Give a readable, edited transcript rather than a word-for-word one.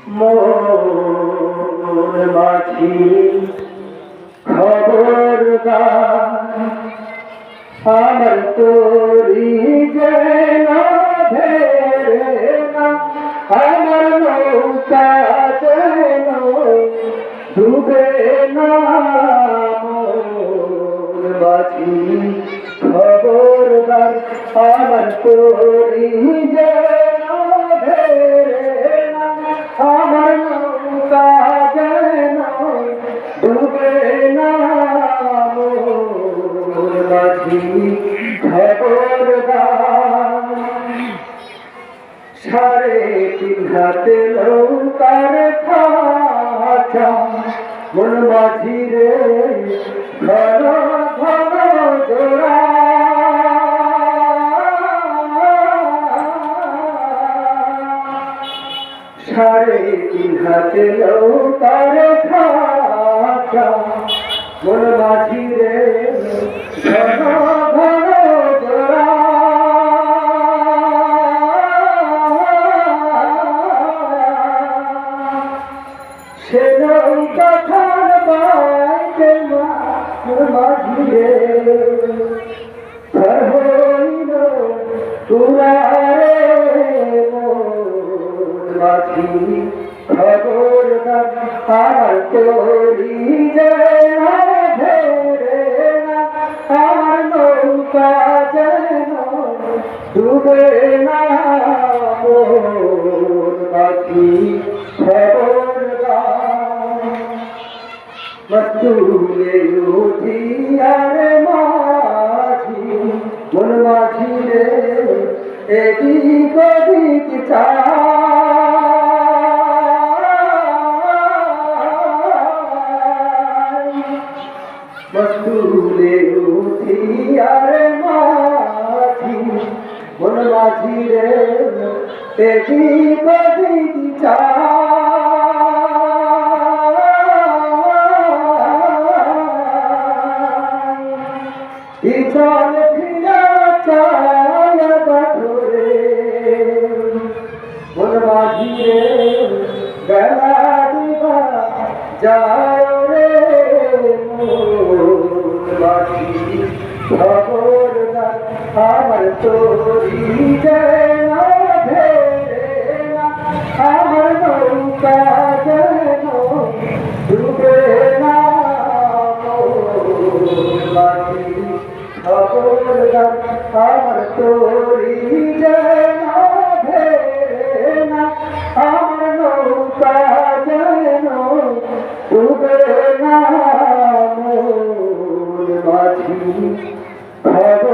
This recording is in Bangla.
মোর মাঝি খবরদার আমার তোরি যেন ধেরে না আমার নৌকা যেন ডুবে না মোর মাঝি খবরদার আমার তোরি যেন ধেরে না আমার নৌকা যেন ডুবে না মোর মাঝি খবরদার সাড়ে তিন হাতে নৌকার খাঁচা মন মাঝি রে ঘন ঘন জোড়া সাড়ে তিন হাতে নৌকার খাঁচা মন মাঝি রে ঘন ঘন জোড়া সে নৌকা খান বাইতে মাঝি রে হইল তুয়ারে মাঝি খবরদার আমার তোরি যেন ধেরে না আমার নৌকা যেন ডুবে না মোর মাঝি খবরদার মস্তুলে উঠিয়ার মাঝি মন মাঝি রে এদিক ওদিক মস্তুলে উঠিয়ার মাঝি মন মাঝি রে এদিক ওদিক চল ফিরা চায় বাঠরে মন মাঝি রে বেলা দিবা যায় রে মোর মাঝি খবরদার আমার তোরি যেন ধেরে না আমার নৌকা যেন ডুবে না মাঝি খবরদার আমার তোরি যেন ধেরে না আমার নৌকা যেন ডুবে না মোর মাঝি খবরদার।